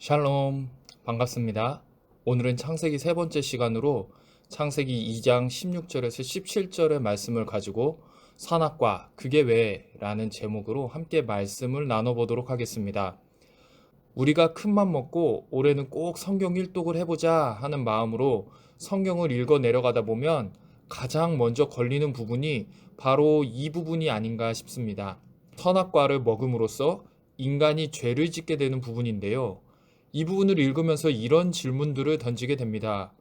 샬롬, 반갑습니다. 오늘은 창세기 세 번째 시간으로 창세기 2장 16절에서 17절의 말씀을 가지고 선악과 그게 왜? 라는 제목으로 함께 말씀을 나눠보도록 하겠습니다. 우리가 큰맘 먹고 올해는 꼭 성경 일독을 해보자 하는 마음으로 성경을 읽어 내려가다 보면 가장 먼저 걸리는 부분이 바로 이 부분이 아닌가 싶습니다. 선악과를 먹음으로써 인간이 죄를 짓게 되는 부분인데요. 이 부분을 읽으면서 이런 질문들을 던지게 됩니다.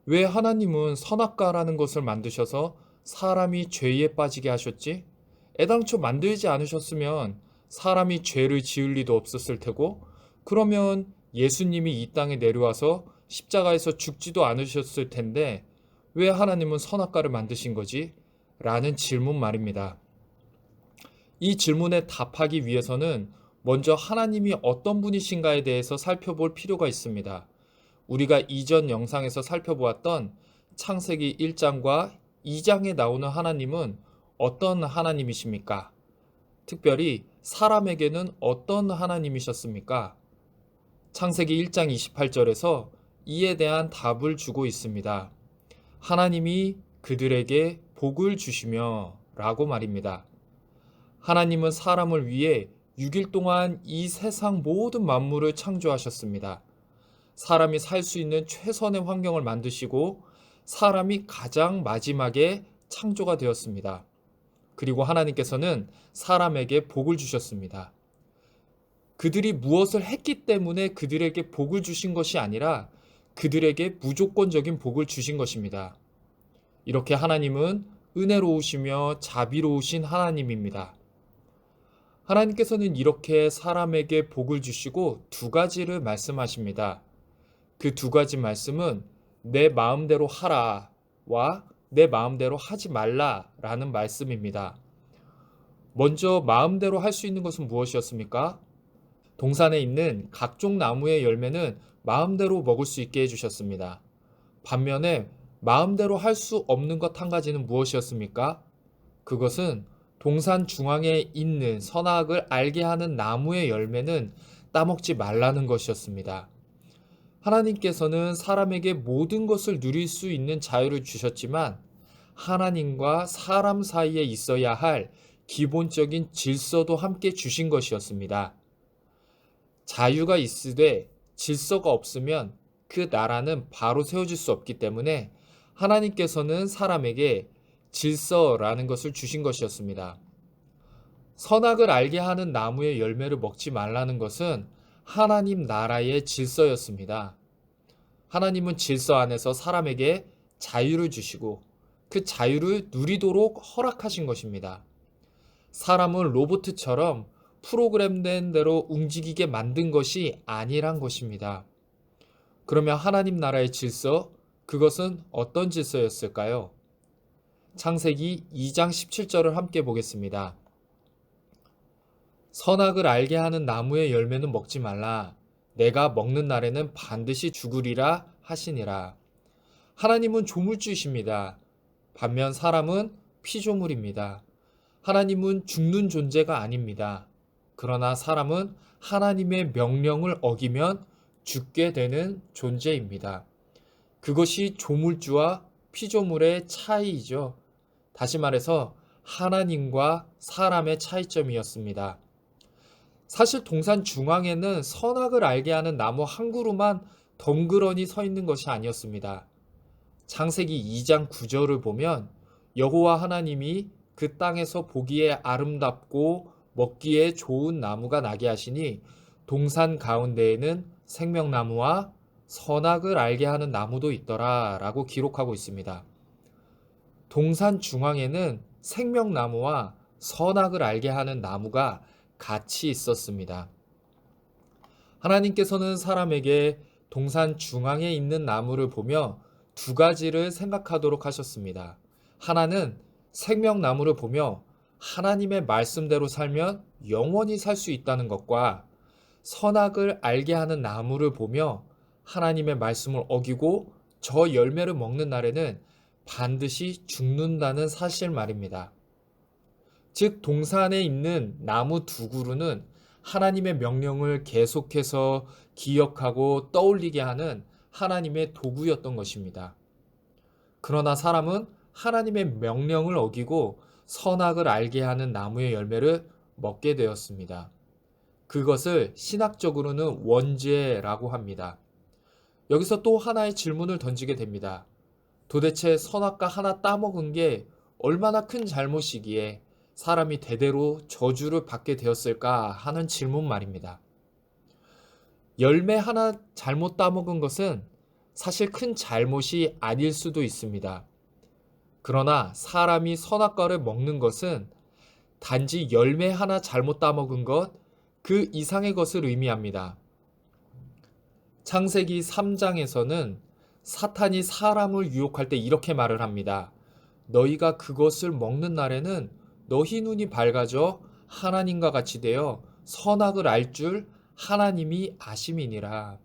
왜 하나님은 선악과라는 것을 만드셔서 사람이 죄에 빠지게 하셨지? 애당초 만들지 않으셨으면 사람이 죄를 지을 리도 없었을 테고, 그러면 예수님이 이 땅에 내려와서 십자가에서 죽지도 않으셨을 텐데 왜 하나님은 선악과를 만드신 거지? 라는 질문 말입니다. 이 질문에 답하기 위해서는 먼저 하나님이 어떤 분이신가에 대해서 살펴볼 필요가 있습니다. 우리가 이전 영상에서 살펴보았던 창세기 1장과 2장에 나오는 하나님은 어떤 하나님이십니까? 특별히 사람에게는 어떤 하나님이셨습니까? 창세기 1장 28절에서 이에 대한 답을 주고 있습니다. 하나님이 그들에게 복을 주시며 라고 말입니다. 하나님은 사람을 위해 6일 동안 이 세상 모든 만물을 창조하셨습니다. 사람이 살 수 있는 최선의 환경을 만드시고 사람이 가장 마지막에 창조가 되었습니다. 그리고 하나님께서는 사람에게 복을 주셨습니다. 그들이 무엇을 했기 때문에 그들에게 복을 주신 것이 아니라 그들에게 무조건적인 복을 주신 것입니다. 이렇게 하나님은 은혜로우시며 자비로우신 하나님입니다. 하나님께서는 이렇게 사람에게 복을 주시고 두 가지를 말씀하십니다. 그 두 가지 말씀은 내 마음대로 하라와 내 마음대로 하지 말라라는 말씀입니다. 먼저 마음대로 할 수 있는 것은 무엇이었습니까? 동산에 있는 각종 나무의 열매는 마음대로 먹을 수 있게 해주셨습니다. 반면에 마음대로 할 수 없는 것 한 가지는 무엇이었습니까? 그것은 동산 중앙에 있는 선악을 알게 하는 나무의 열매는 따먹지 말라는 것이었습니다. 하나님께서는 사람에게 모든 것을 누릴 수 있는 자유를 주셨지만 하나님과 사람 사이에 있어야 할 기본적인 질서도 함께 주신 것이었습니다. 자유가 있으되 질서가 없으면 그 나라는 바로 세워질 수 없기 때문에 하나님께서는 사람에게 질서라는 것을 주신 것이었습니다. 선악을 알게 하는 나무의 열매를 먹지 말라는 것은 하나님 나라의 질서였습니다. 하나님은 질서 안에서 사람에게 자유를 주시고 그 자유를 누리도록 허락하신 것입니다. 사람은 로봇처럼 프로그램된 대로 움직이게 만든 것이 아니란 것입니다. 그러면 하나님 나라의 질서, 그것은 어떤 질서였을까요? 창세기 2장 17절을 함께 보겠습니다. 선악을 알게 하는 나무의 열매는 먹지 말라. 내가 먹는 날에는 반드시 죽으리라 하시니라. 하나님은 조물주이십니다. 반면 사람은 피조물입니다. 하나님은 죽는 존재가 아닙니다. 그러나 사람은 하나님의 명령을 어기면 죽게 되는 존재입니다. 그것이 조물주와 피조물의 차이이죠. 다시 말해서 하나님과 사람의 차이점이었습니다. 사실 동산 중앙에는 선악을 알게 하는 나무 한 그루만 덩그러니 서 있는 것이 아니었습니다. 창세기 2장 9절을 보면 여호와 하나님이 그 땅에서 보기에 아름답고 먹기에 좋은 나무가 나게 하시니 동산 가운데에는 생명나무와 선악을 알게 하는 나무도 있더라 라고 기록하고 있습니다. 동산 중앙에는 생명나무와 선악을 알게 하는 나무가 같이 있었습니다. 하나님께서는 사람에게 동산 중앙에 있는 나무를 보며 두 가지를 생각하도록 하셨습니다. 하나는 생명나무를 보며 하나님의 말씀대로 살면 영원히 살 수 있다는 것과 선악을 알게 하는 나무를 보며 하나님의 말씀을 어기고 저 열매를 먹는 날에는 반드시 죽는다는 사실 말입니다. 즉, 동산에 있는 나무 두 그루는 하나님의 명령을 계속해서 기억하고 떠올리게 하는 하나님의 도구였던 것입니다. 그러나 사람은 하나님의 명령을 어기고 선악을 알게 하는 나무의 열매를 먹게 되었습니다. 그것을 신학적으로는 원죄라고 합니다. 여기서 또 하나의 질문을 던지게 됩니다. 도대체 선악과 하나 따먹은 게 얼마나 큰 잘못이기에 사람이 대대로 저주를 받게 되었을까 하는 질문 말입니다. 열매 하나 잘못 따먹은 것은 사실 큰 잘못이 아닐 수도 있습니다. 그러나 사람이 선악과를 먹는 것은 단지 열매 하나 잘못 따먹은 것, 그 이상의 것을 의미합니다. 창세기 3장에서는 사탄이 사람을 유혹할 때 이렇게 말을 합니다. 너희가 그것을 먹는 날에는 너희 눈이 밝아져 하나님과 같이 되어 선악을 알 줄 하나님이 아심이니라.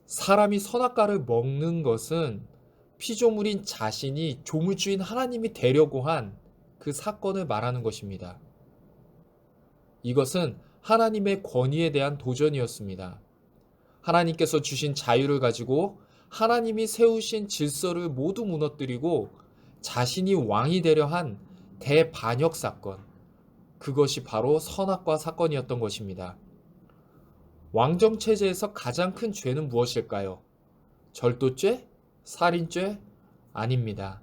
사람이 선악과를 먹는 것은 피조물인 자신이 조물주인 하나님이 되려고 한 그 사건을 말하는 것입니다. 이것은 하나님의 권위에 대한 도전이었습니다. 하나님께서 주신 자유를 가지고 하나님이 세우신 질서를 모두 무너뜨리고 자신이 왕이 되려 한 대반역 사건, 그것이 바로 선악과 사건이었던 것입니다. 왕정 체제에서 가장 큰 죄는 무엇일까요? 절도죄? 살인죄? 아닙니다.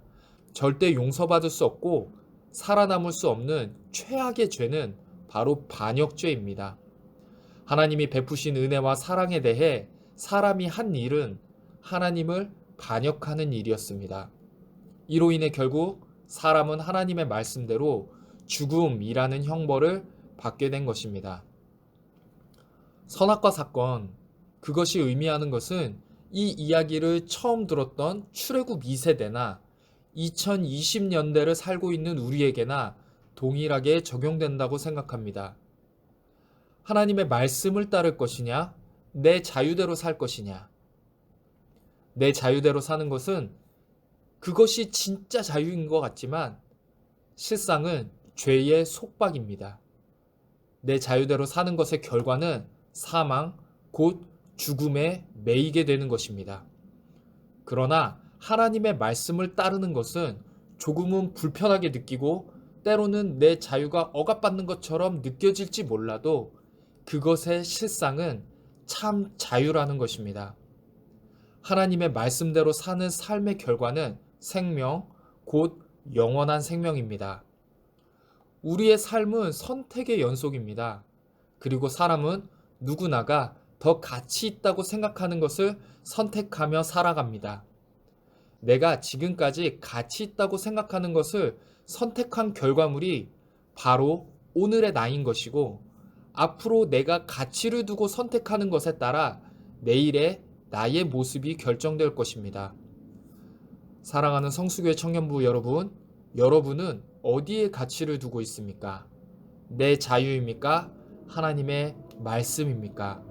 절대 용서받을 수 없고 살아남을 수 없는 최악의 죄는 바로 반역죄입니다. 하나님이 베푸신 은혜와 사랑에 대해 사람이 한 일은 하나님을 반역하는 일이었습니다. 이로 인해 결국 사람은 하나님의 말씀대로 죽음이라는 형벌을 받게 된 것입니다. 선악과 사건, 그것이 의미하는 것은 이 이야기를 처음 들었던 출애굽 2세대나 2020년대를 살고 있는 우리에게나 동일하게 적용된다고 생각합니다. 하나님의 말씀을 따를 것이냐, 내 자유대로 살 것이냐. 내 자유대로 사는 것은 그것이 진짜 자유인 것 같지만 실상은 죄의 속박입니다. 내 자유대로 사는 것의 결과는 사망, 곧 죽음에 매이게 되는 것입니다. 그러나 하나님의 말씀을 따르는 것은 조금은 불편하게 느끼고 때로는 내 자유가 억압받는 것처럼 느껴질지 몰라도 그것의 실상은 참 자유라는 것입니다. 하나님의 말씀대로 사는 삶의 결과는 생명, 곧 영원한 생명입니다. 우리의 삶은 선택의 연속입니다. 그리고 사람은 누구나가 더 가치 있다고 생각하는 것을 선택하며 살아갑니다. 내가 지금까지 가치 있다고 생각하는 것을 선택한 결과물이 바로 오늘의 나인 것이고, 앞으로 내가 가치를 두고 선택하는 것에 따라 내일의 나의 모습이 결정될 것입니다. 사랑하는 성수교회 청년부 여러분, 여러분은 어디에 가치를 두고 있습니까? 내 자유입니까? 하나님의 말씀입니까?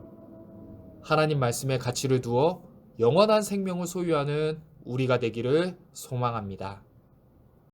하나님 말씀에 가치를 두어 영원한 생명을 소유하는 우리가 되기를 소망합니다.